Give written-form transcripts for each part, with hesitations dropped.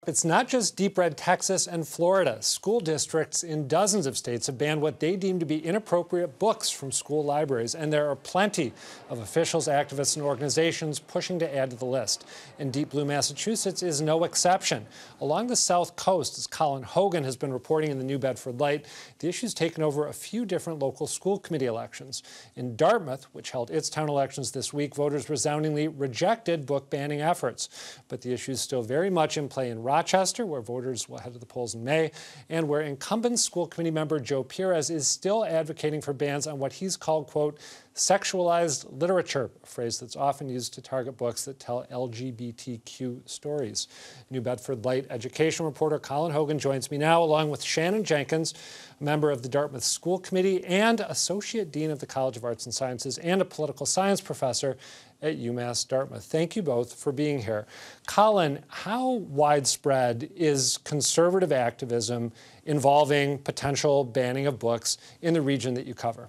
It's not just deep red Texas and Florida. School districts in dozens of states have banned what they deem to be inappropriate books from school libraries, and there are plenty of officials, activists, and organizations pushing to add to the list. And Deep Blue, Massachusetts is no exception. Along the South Coast, as Colin Hogan has been reporting in the New Bedford Light, the issue's taken over a few different local school committee elections. In Dartmouth, which held its town elections this week, voters resoundingly rejected book banning efforts. But the issue is still very much in play in Rochester, where voters will head to the polls in May, and where incumbent school committee member Joe Perez is still advocating for bans on what he's called, quote, sexualized literature, a phrase that's often used to target books that tell LGBTQ stories. New Bedford Light education reporter Colin Hogan joins me now, along with Shannon Jenkins, a member of the Dartmouth School Committee and Associate Dean of the College of Arts and Sciences and a political science professor at UMass Dartmouth. Thank you both for being here. Colin, how widespread is conservative activism involving potential banning of books in the region that you cover?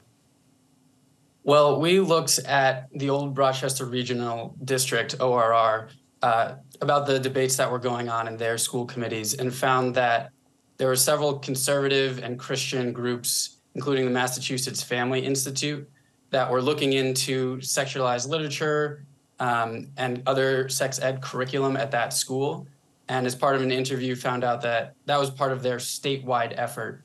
Well, we looked at the old Rochester Regional District, ORR, about the debates that were going on in their school committees and found that there were several conservative and Christian groups, including the Massachusetts Family Institute, that were looking into sexualized literature and other sex ed curriculum at that school. And as part of an interview, found out that that was part of their statewide effort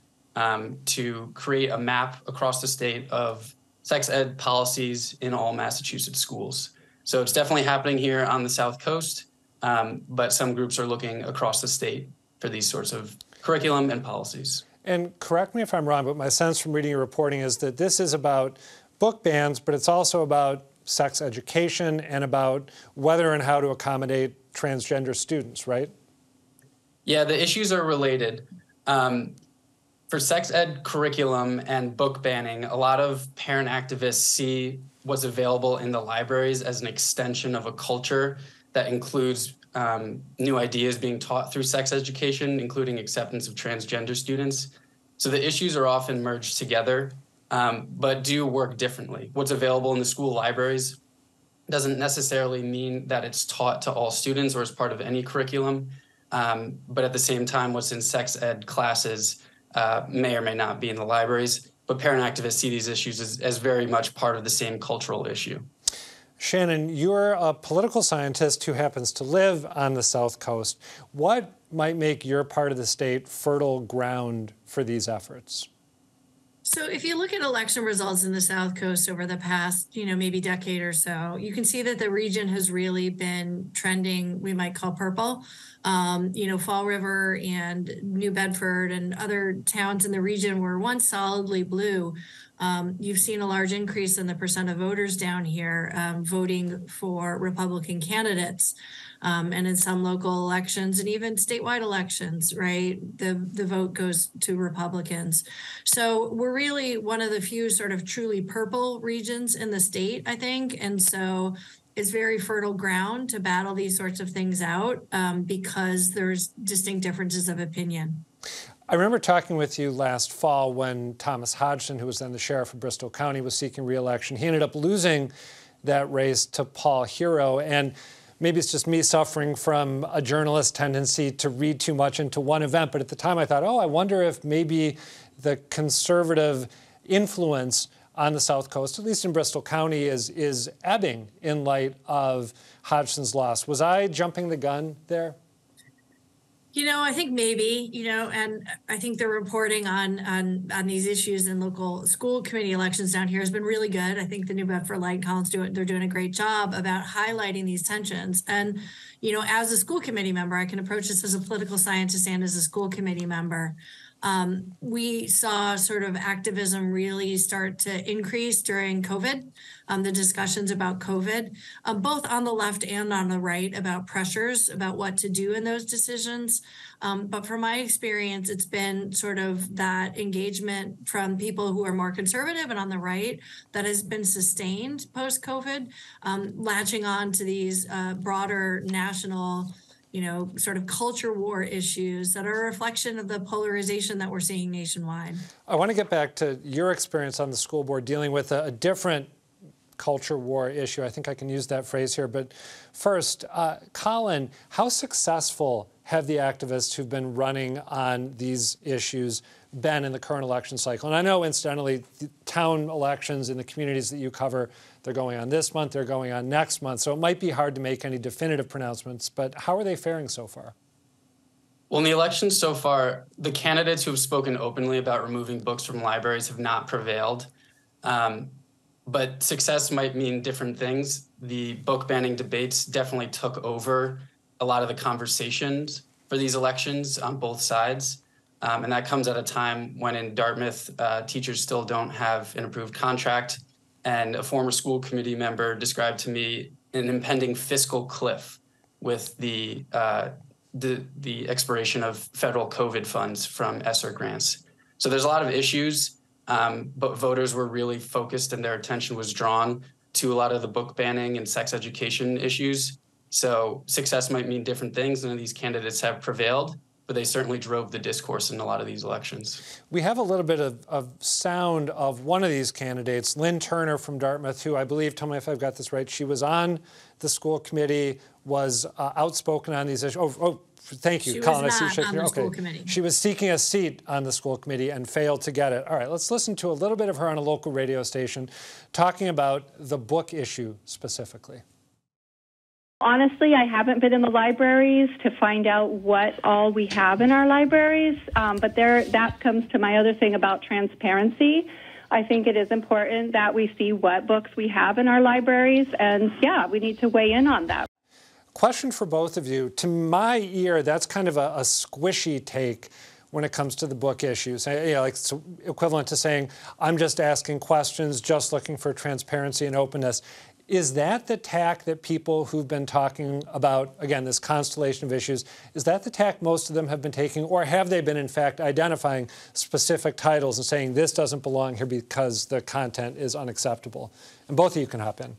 to create a map across the state of sex ed policies in all Massachusetts schools. So it's definitely happening here on the South Coast, but some groups are looking across the state for these sorts of curriculum and policies. And correct me if I'm wrong, but my sense from reading your reporting is that this is about book bans, but it's also about sex education and about whether and how to accommodate transgender students, right? Yeah, the issues are related. For sex ed curriculum and book banning, a lot of parent activists see what's available in the libraries as an extension of a culture that includes new ideas being taught through sex education, including acceptance of transgender students. So the issues are often merged together, but do work differently. What's available in the school libraries doesn't necessarily mean that it's taught to all students or as part of any curriculum, but at the same time, what's in sex ed classes may or may not be in the libraries, but parent activists see these issues as very much part of the same cultural issue. Shannon, you're a political scientist who happens to live on the South Coast. What might make your part of the state fertile ground for these efforts? So if you look at election results in the South Coast over the past, maybe decade or so, you can see that the region has really been trending, we might call purple. Fall River and New Bedford and other towns in the region were once solidly blue. You've seen a large increase in the percent of voters down here voting for Republican candidates. And in some local elections and even statewide elections, right, the vote goes to Republicans. So we're really one of the few sort of truly purple regions in the state, I think. And so it's very fertile ground to battle these sorts of things out because there's distinct differences of opinion. I remember talking with you last fall when Thomas Hodgson, who was then the sheriff of Bristol County, was seeking re-election. He ended up losing that race to Paul Hero. And maybe it's just me suffering from a journalist tendency to read too much into one event. But at the time I thought, I wonder if maybe the conservative influence on the South Coast, at least in Bristol County, is ebbing in light of Hodgson's loss. Was I jumping the gun there? I think maybe, and I think the reporting on these issues in local school committee elections down here has been really good. I think the New Bedford Light and Collins they're doing a great job about highlighting these tensions. And, as a school committee member, I can approach this as a political scientist and as a school committee member. We saw sort of activism really start to increase during COVID, the discussions about COVID, both on the left and on the right about pressures, about what to do in those decisions. But from my experience, it's been sort of that engagement from people who are more conservative and on the right that has been sustained post-COVID, latching on to these broader national sort of culture war issues that are a reflection of the polarization that we're seeing nationwide. I want to get back to your experience on the school board dealing with a different culture war issue. I think I can use that phrase here. But first, Colin, how successful have the activists who've been running on these issues been in the current election cycle? And I know, incidentally, the town elections in the communities that you cover, they're going on this month, they're going on next month, so it might be hard to make any definitive pronouncements, but how are they faring so far? Well, in the elections so far, the candidates who have spoken openly about removing books from libraries have not prevailed. But success might mean different things. The book banning debates definitely took over a lot of the conversations for these elections on both sides. And that comes at a time when in Dartmouth, teachers still don't have an approved contract. And a former school committee member described to me an impending fiscal cliff with the expiration of federal COVID funds from ESSER grants. So there's a lot of issues, but voters were really focused and their attention was drawn to a lot of the book banning and sex education issues. So success might mean different things, and these candidates have prevailed, but they certainly drove the discourse in a lot of these elections. We have a little bit of sound of one of these candidates, Lynn Turner from Dartmouth, who I believe, tell me if I've got this right, she was on the school committee, was outspoken on these issues. Thank you, she Colin. Was I not see on the school committee. She was seeking a seat on the school committee and failed to get it. All right, let's listen to a little bit of her on a local radio station talking about the book issue specifically. Honestly, I haven't been in the libraries to find out what all we have in our libraries, but that comes to my other thing about transparency. I think it is important that we see what books we have in our libraries, and yeah, we need to weigh in on that. Question for both of you. To my ear, that's kind of a squishy take when it comes to the book issues. Like it's equivalent to saying, I'm just asking questions, just looking for transparency and openness. Is that the tack that people who've been talking about, again, this constellation of issues, is that the tack most of them have been taking, or have they been, in fact, identifying specific titles and saying this doesn't belong here because the content is unacceptable? And both of you can hop in.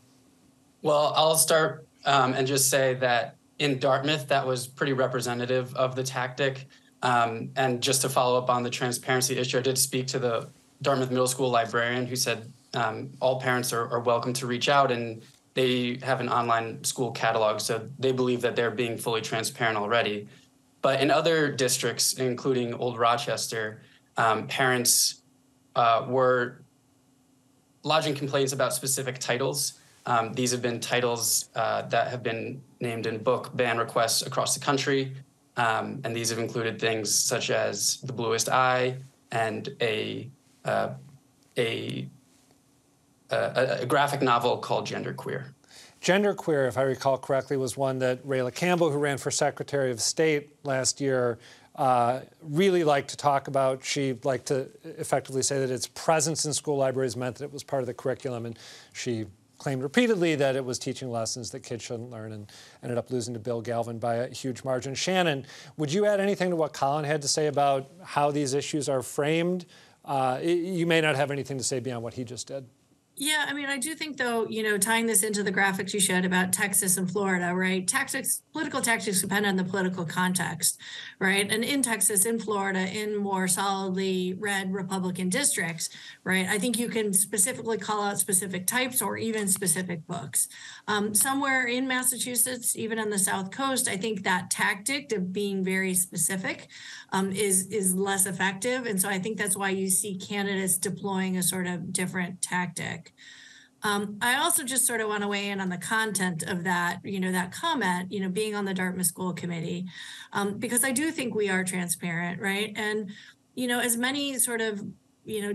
Well, I'll start and just say that in Dartmouth, that was pretty representative of the tactic. And just to follow up on the transparency issue, I did speak to the Dartmouth Middle School librarian who said all parents are welcome to reach out, and they have an online school catalog, so they believe that they're being fully transparent already. But in other districts, including Old Rochester, parents were lodging complaints about specific titles. These have been titles that have been named in book ban requests across the country, and these have included things such as The Bluest Eye and a graphic novel called Genderqueer. Genderqueer, if I recall correctly, was one that Rayla Campbell, who ran for Secretary of State last year, really liked to talk about. She liked to effectively say that its presence in school libraries meant that it was part of the curriculum, and she claimed repeatedly that it was teaching lessons that kids shouldn't learn, and ended up losing to Bill Galvin by a huge margin. Shannon, would you add anything to what Colin had to say about how these issues are framed? You may not have anything to say beyond what he just did. Yeah, I mean, I do think, though, tying this into the graphics you showed about Texas and Florida, right? Political tactics depend on the political context, right? And in Texas, in Florida, in more solidly red Republican districts, right? I think you can specifically call out specific types or even specific books. Somewhere in Massachusetts, even on the South Coast, I think that tactic of being very specific is less effective. And so I think that's why you see candidates deploying a sort of different tactic. I also just sort of want to weigh in on the content of that, that comment, being on the Dartmouth School Committee, because I do think we are transparent, right? And, as many sort of,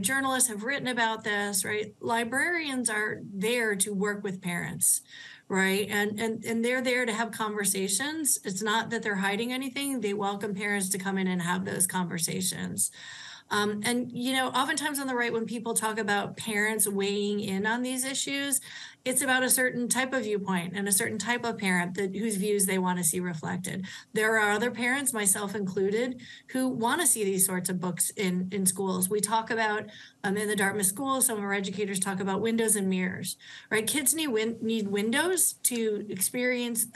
journalists have written about this, right? Librarians are there to work with parents, right? And they're there to have conversations. It's not that they're hiding anything. They welcome parents to come in and have those conversations. And, oftentimes on the right, when people talk about parents weighing in on these issues, it's about a certain type of viewpoint and a certain type of parent whose views they want to see reflected. There are other parents, myself included, who want to see these sorts of books in schools. We talk about, in the Dartmouth schools, some of our educators talk about windows and mirrors, right? Kids need windows to experience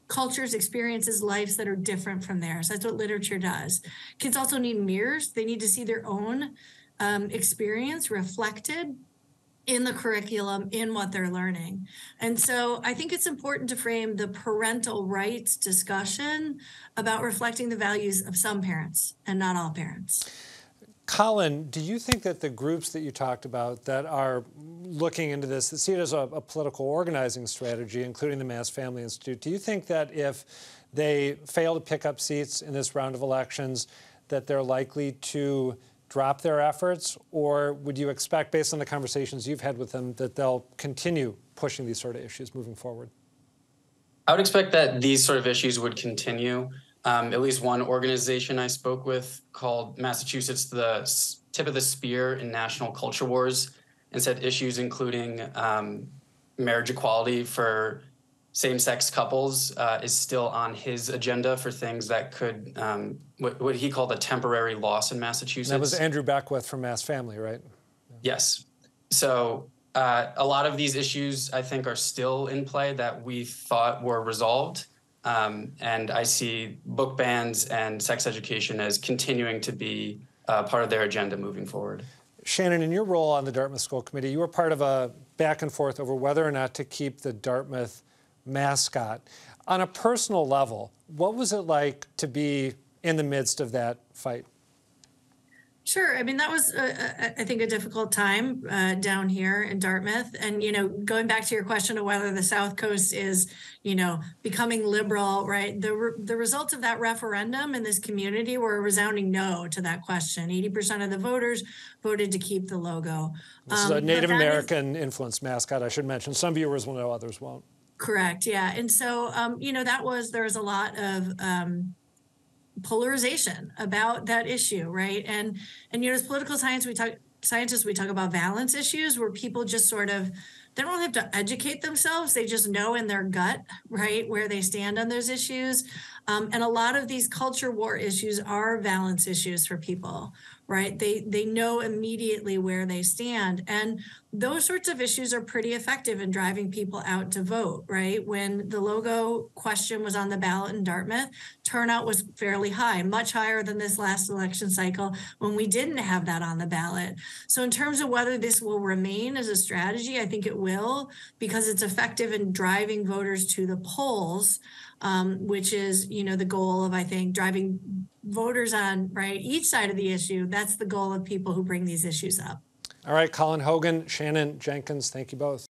cultures, experiences, lives that are different from theirs. That's what literature does. Kids also need mirrors. They need to see their own experience reflected in the curriculum, in what they're learning. And so I think it's important to frame the parental rights discussion about reflecting the values of some parents and not all parents. Colin, do you think that the groups that you talked about that are looking into this, that see it as a political organizing strategy, including the Mass Family Institute, do you think that if they fail to pick up seats in this round of elections, that they're likely to drop their efforts? Or would you expect, based on the conversations you've had with them, that they'll continue pushing these sort of issues moving forward? I would expect that these sort of issues would continue. At least one organization I spoke with called Massachusetts the Tip of the Spear in National Culture Wars, and said issues including marriage equality for same-sex couples is still on his agenda for things that could, what he called a temporary loss in Massachusetts. That was Andrew Beckwith from Mass Family, right? Yes. So a lot of these issues, I think, are still in play that we thought were resolved. And I see book bans and sex education as continuing to be part of their agenda moving forward. Shannon, in your role on the Dartmouth School Committee, you were part of a back and forth over whether or not to keep the Dartmouth mascot. On a personal level, what was it like to be in the midst of that fight? Sure. I mean, that was, I think, a difficult time down here in Dartmouth. And, going back to your question of whether the South Coast is, becoming liberal, right? The results of that referendum in this community were a resounding no to that question. 80% of the voters voted to keep the logo. This is a Native American influenced mascot, I should mention. Some viewers will know, others won't. Correct. Yeah. And so, there was a lot of polarization about that issue, right? And as political scientists, we talk about valence issues where people just sort of, they don't have to educate themselves. They just know in their gut, right, where they stand on those issues. And a lot of these culture war issues are valence issues for people, right? They know immediately where they stand. And those sorts of issues are pretty effective in driving people out to vote, right? When the logo question was on the ballot in Dartmouth, turnout was fairly high, much higher than this last election cycle when we didn't have that on the ballot. So in terms of whether this will remain as a strategy, I think it will, because it's effective in driving voters to the polls, which is, the goal of, I think, driving voters on, right, each side of the issue. That's the goal of people who bring these issues up. All right, Colin Hogan, Shannon Jenkins, thank you both.